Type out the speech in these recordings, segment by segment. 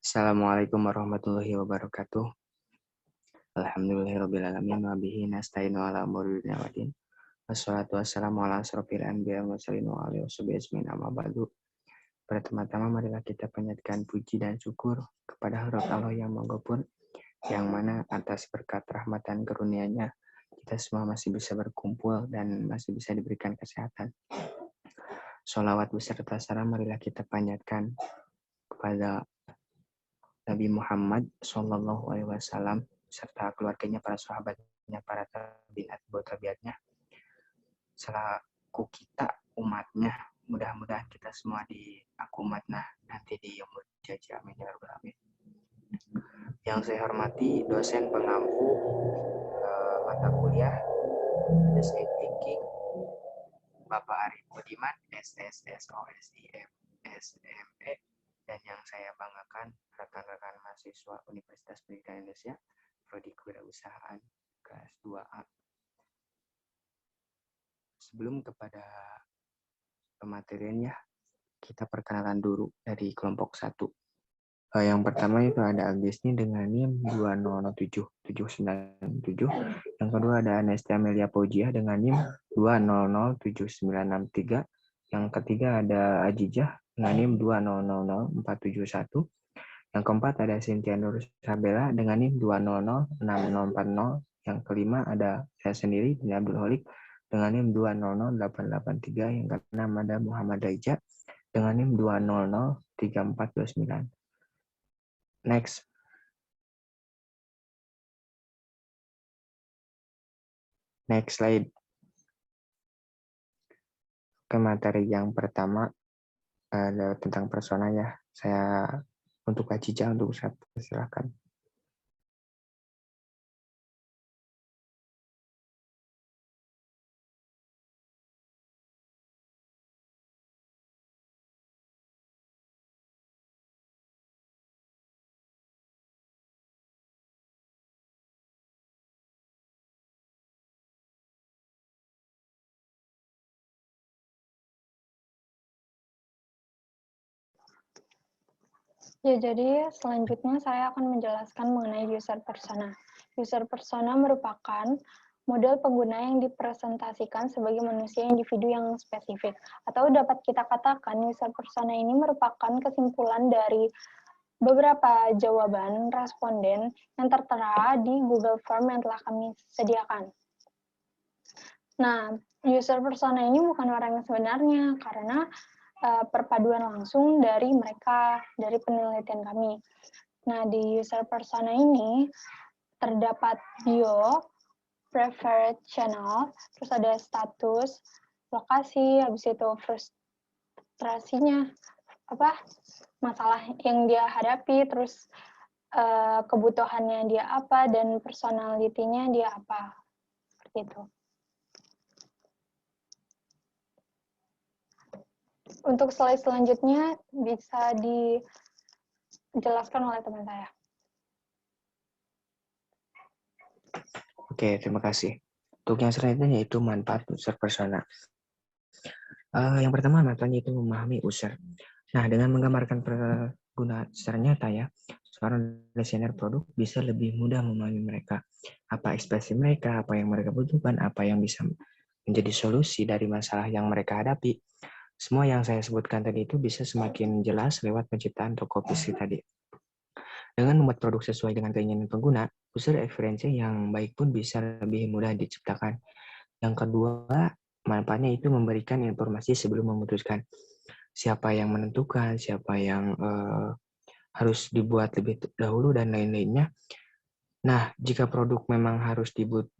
Assalamualaikum warahmatullahi wabarakatuh. Alhamdulillahirrabbilalamin wa bihi nasta'inu ala umuri dunya waddin. Wassalatu wassalamu ala asrofil anbiya wa mursalin wa alihi washabihi ajmain amma ba'du. Pertama-tama marilah kita panjatkan puji dan syukur kepada hadirat Allah yang Maha yang mana atas berkat rahmat dan karunia-Nya kita semua masih bisa berkumpul dan masih bisa diberikan kesehatan. Sholawat beserta salam marilah kita panjatkan kepada Nabi Muhammad SAW serta keluarganya, para sahabatnya, para tabi'in, atba'ut tabi'atnya, selaku kita umatnya. Mudah-mudahan kita semua di aku umatnya nanti di yaumul jaji, amin ya rabbal alamin. Yang saya hormati dosen pengampu mata kuliah Design Thinking Bapak Arif Budiman, SSSOSIM SME, dan yang saya banggakan rekan-rekan mahasiswa Universitas Pendidikan Indonesia Prodi Kewirausahaan kelas 2A. Sebelum kepada pemateriannya, kita perkenalan dulu dari kelompok 1. Yang pertama itu ada Agnesni dengan NIM 2007797. Yang kedua ada Anestia Amelia Paujiah dengan NIM 2007963. Yang ketiga ada Ajijah dengan NIM 2000471. Yang keempat ada Cynthia Nur Sabella dengan NIM 2006040. Yang kelima ada saya sendiri, Bin Abdul Holik, dengan NIM 2000883. Yang keenam ada Muhammad Daija dengan NIM 2003429. Next. Next slide. Ke materi yang pertama ada tentang persona ya. Saya untuk Ajijah untuk saya silakan. Ya, jadi selanjutnya saya akan menjelaskan mengenai user persona. User persona merupakan model pengguna yang dipresentasikan sebagai manusia individu yang spesifik. Atau dapat kita katakan user persona ini merupakan kesimpulan dari beberapa jawaban responden yang tertera di Google Form yang telah kami sediakan. Nah, user persona ini bukan orang yang sebenarnya, karena perpaduan langsung dari mereka, dari penelitian kami. Nah, di user persona ini terdapat bio, preferred channel, terus ada status, lokasi, habis itu frustrasinya, masalah yang dia hadapi, terus kebutuhannya dia apa, dan personality-nya dia apa, seperti itu. Untuk slide selanjutnya bisa dijelaskan oleh teman saya. Oke, terima kasih. Untuk yang selanjutnya yaitu manfaat user persona. Yang pertama manfaatnya itu memahami user. Nah, dengan menggambarkan pengguna secara nyata ya, seorang desainer produk bisa lebih mudah memahami mereka. Apa ekspresi mereka, apa yang mereka butuhkan, apa yang bisa menjadi solusi dari masalah yang mereka hadapi. Semua yang saya sebutkan tadi itu bisa semakin jelas lewat penciptaan toko visi tadi. Dengan membuat produk sesuai dengan keinginan pengguna, user experience yang baik pun bisa lebih mudah diciptakan. Yang kedua, manfaatnya itu memberikan informasi sebelum memutuskan. Siapa yang menentukan, siapa yang harus dibuat lebih dahulu, dan lain-lainnya. Nah, jika produk memang harus dibuat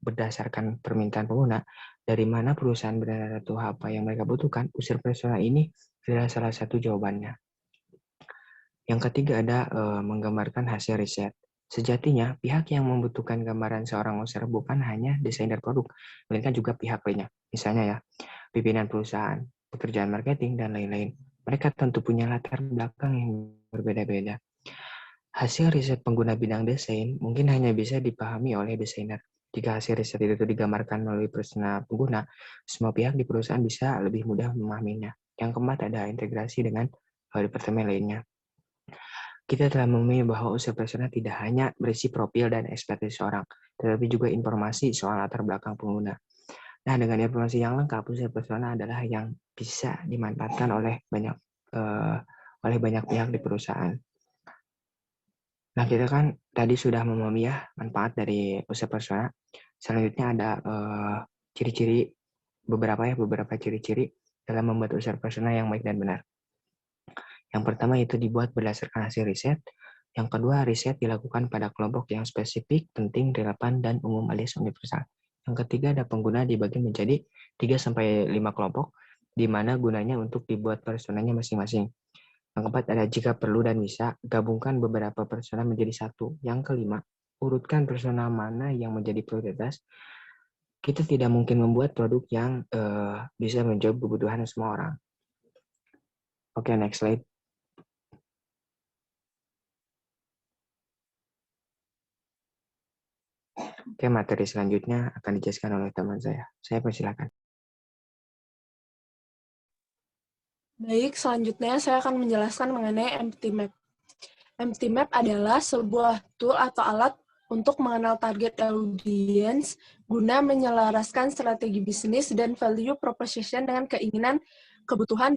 berdasarkan permintaan pengguna, dari mana perusahaan benar-benar tahu apa yang mereka butuhkan, user persona ini adalah salah satu jawabannya. Yang ketiga ada menggambarkan hasil riset. Sejatinya, pihak yang membutuhkan gambaran seorang user bukan hanya desainer produk, melainkan juga pihak lainnya. Misalnya ya, pimpinan perusahaan, pekerjaan marketing, dan lain-lain. Mereka tentu punya latar belakang yang berbeda-beda. Hasil riset pengguna bidang desain mungkin hanya bisa dipahami oleh desainer. Jika hasil riset itu digambarkan melalui persona pengguna, semua pihak di perusahaan bisa lebih mudah memahaminya. Yang keempat ada integrasi dengan departemen lainnya. Kita telah memahami bahwa user persona tidak hanya berisi profil dan ekspertis seorang, tetapi juga informasi soal latar belakang pengguna. Nah, dengan informasi yang lengkap, user persona adalah yang bisa dimanfaatkan oleh banyak pihak di perusahaan. Nah, kita kan tadi sudah memahami ya manfaat dari user persona. Selanjutnya ada ciri-ciri beberapa ciri-ciri dalam membuat user persona yang baik dan benar. Yang pertama itu dibuat berdasarkan hasil riset. Yang kedua, riset dilakukan pada kelompok yang spesifik, penting, relevan, dan umum alias universal. Yang ketiga, ada pengguna dibagi menjadi 3-5 kelompok, di mana gunanya untuk dibuat personanya masing-masing. Yang keempat, ada jika perlu dan bisa, gabungkan beberapa persona menjadi satu. Yang kelima, urutkan persona mana yang menjadi prioritas. Kita tidak mungkin membuat produk yang bisa menjawab kebutuhan semua orang. Oke, next slide. Oke, materi selanjutnya akan dijelaskan oleh teman saya. Saya persilakan. Baik, selanjutnya saya akan menjelaskan mengenai Empty Map. Empty Map adalah sebuah tool atau alat untuk mengenal target audience guna menyelaraskan strategi bisnis dan value proposition dengan keinginan, kebutuhan,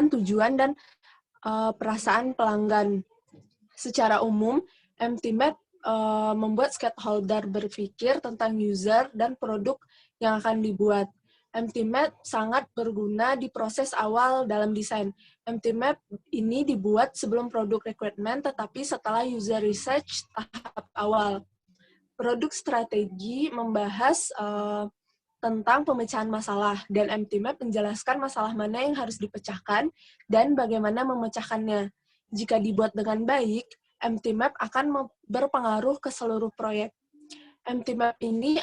tujuan, dan perasaan pelanggan. Secara umum, Empty Map membuat stakeholder berpikir tentang user dan produk yang akan dibuat. Empty Map sangat berguna di proses awal dalam desain. Empty Map ini dibuat sebelum produk requirement, tetapi setelah user research tahap awal. Produk strategi membahas tentang pemecahan masalah, dan Empty Map menjelaskan masalah mana yang harus dipecahkan dan bagaimana memecahkannya. Jika dibuat dengan baik, Empty Map akan berpengaruh ke seluruh proyek. Empty Map ini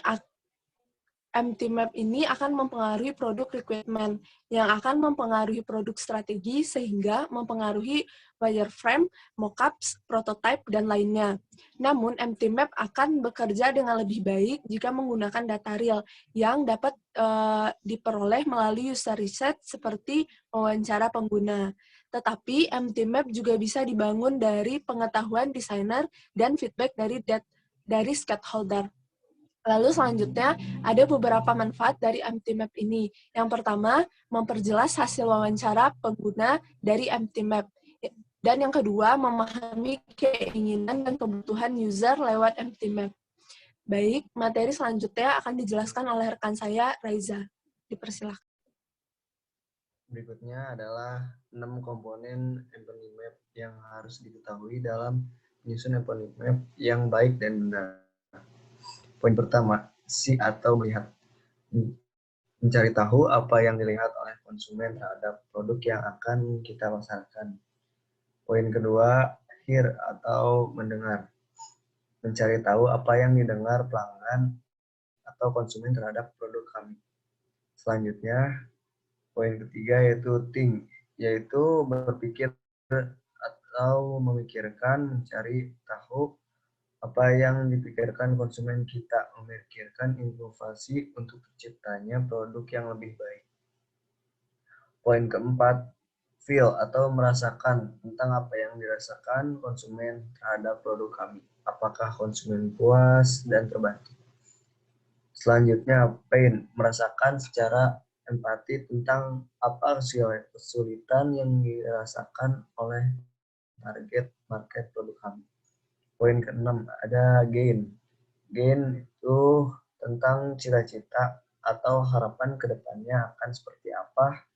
akan mempengaruhi produk requirement, yang akan mempengaruhi produk strategi sehingga mempengaruhi wireframe, mockups, prototype, dan lainnya. Namun, Empty Map akan bekerja dengan lebih baik jika menggunakan data real yang dapat diperoleh melalui user research seperti wawancara pengguna. Tetapi, Empty Map juga bisa dibangun dari pengetahuan desainer dan feedback dari stakeholder. Lalu selanjutnya, ada beberapa manfaat dari Empty Map ini. Yang pertama, memperjelas hasil wawancara pengguna dari Empty Map. Dan yang kedua, memahami keinginan dan kebutuhan user lewat Empty Map. Baik, materi selanjutnya akan dijelaskan oleh rekan saya, Raiza. Dipersilakan. Berikutnya adalah 6 komponen Empty Map yang harus diketahui dalam menyusun Empty Map yang baik dan benar. Poin pertama, see atau melihat. Mencari tahu apa yang dilihat oleh konsumen terhadap produk yang akan kita pasarkan. Poin kedua, hear atau mendengar. Mencari tahu apa yang didengar pelanggan atau konsumen terhadap produk kami. Selanjutnya, poin ketiga yaitu think, yaitu berpikir atau memikirkan, mencari tahu apa yang dipikirkan konsumen kita, memikirkan inovasi untuk terciptanya produk yang lebih baik. Poin keempat, feel atau merasakan tentang apa yang dirasakan konsumen terhadap produk kami. Apakah konsumen puas dan terbantu. Selanjutnya, pain, merasakan secara empati tentang apa kesulitan yang dirasakan oleh target market produk kami. Poin keenam, ada gain. Gain itu tentang cita-cita atau harapan ke depannya akan seperti apa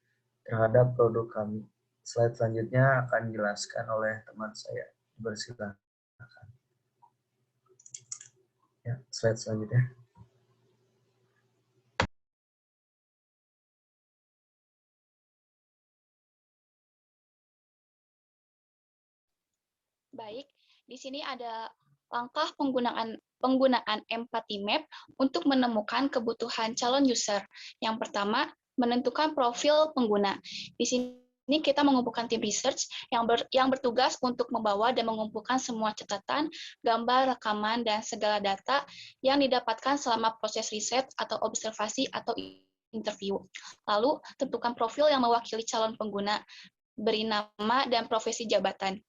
terhadap produk kami. Slide selanjutnya akan dijelaskan oleh teman saya. Bersilakan. Ya, slide selanjutnya. Baik, di sini ada langkah penggunaan Empty Map untuk menemukan kebutuhan calon user. Yang pertama, menentukan profil pengguna. Di sini kita mengumpulkan tim research yang bertugas untuk membawa dan mengumpulkan semua catatan, gambar, rekaman, dan segala data yang didapatkan selama proses riset atau observasi atau interview. Lalu, tentukan profil yang mewakili calon pengguna, beri nama dan profesi jabatan.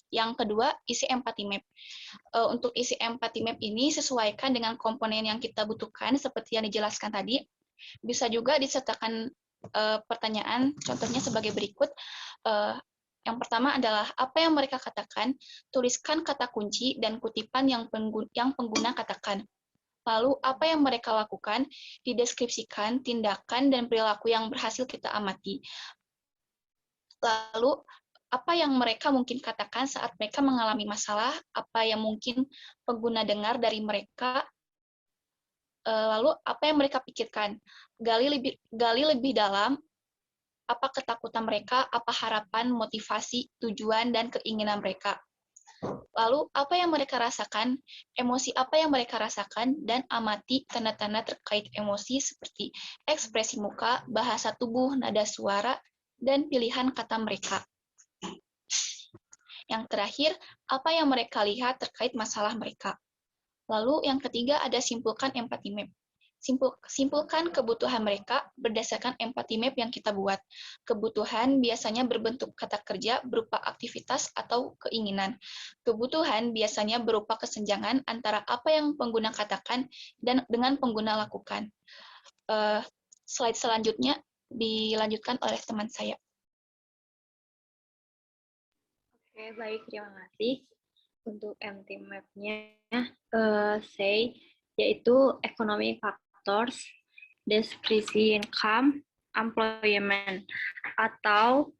Yang kedua, isi empathy map. Untuk isi empathy map ini sesuaikan dengan komponen yang kita butuhkan seperti yang dijelaskan tadi. Bisa juga disertakan pertanyaan, contohnya sebagai berikut. Yang pertama adalah apa yang mereka katakan, tuliskan kata kunci dan kutipan yang pengguna katakan. Lalu, apa yang mereka lakukan, dideskripsikan tindakan dan perilaku yang berhasil kita amati. Lalu, apa yang mereka mungkin katakan saat mereka mengalami masalah, apa yang mungkin pengguna dengar dari mereka, lalu apa yang mereka pikirkan. Gali lebih dalam, apa ketakutan mereka, apa harapan, motivasi, tujuan, dan keinginan mereka. Lalu, apa yang mereka rasakan, emosi apa yang mereka rasakan, dan amati tanda-tanda terkait emosi seperti ekspresi muka, bahasa tubuh, nada suara, dan pilihan kata mereka. Yang terakhir, apa yang mereka lihat terkait masalah mereka. Lalu, yang ketiga ada simpulkan empathy map. Simpulkan kebutuhan mereka berdasarkan empathy map yang kita buat. Kebutuhan biasanya berbentuk kata kerja berupa aktivitas atau keinginan. Kebutuhan biasanya berupa kesenjangan antara apa yang pengguna katakan dan dengan pengguna lakukan. Slide selanjutnya dilanjutkan oleh teman saya. Oke, baik, terima kasih. Untuk empathy map-nya, yaitu economic factors, deskripsi income, employment, atau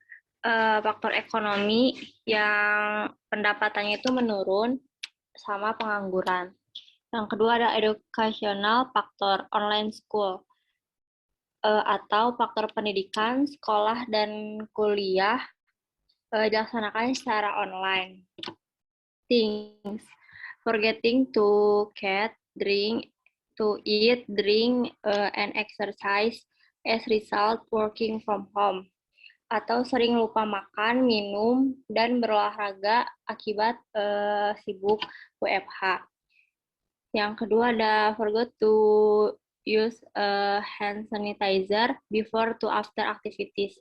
faktor ekonomi yang pendapatannya itu menurun sama pengangguran. Yang kedua ada educational factor, online school, atau faktor pendidikan, sekolah dan kuliah dilaksanakan secara online. Things, forgetting to eat, drink, and exercise as result working from home. Atau sering lupa makan, minum, dan berolahraga akibat sibuk WFH. Yang kedua ada forgot to use hand sanitizer before to after activities.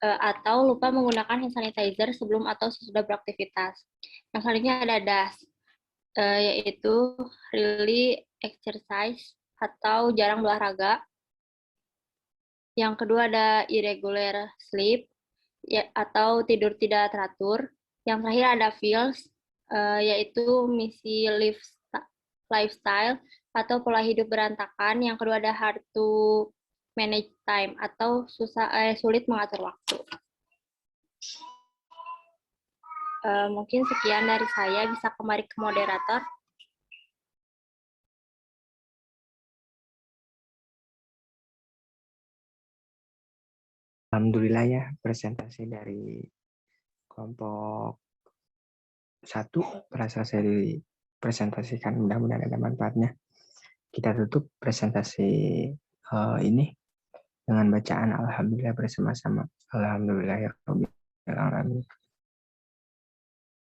Atau lupa menggunakan hand sanitizer sebelum atau sesudah beraktivitas. Yang selanjutnya ada DAS, yaitu really exercise atau jarang berolahraga. Yang kedua ada irregular sleep, atau tidur tidak teratur. Yang terakhir ada feels, yaitu misi lifestyle atau pola hidup berantakan. Yang kedua ada hard to manage time atau sulit mengatur waktu. Mungkin sekian dari saya, bisa kembali ke moderator. Alhamdulillah ya, presentasi dari kelompok 1 telah selesai dipresentasikan, mudah-mudahan ada manfaatnya. Kita tutup presentasi ini dengan bacaan Alhamdulillah bersama-sama. Alhamdulillahirrahmanirrahim.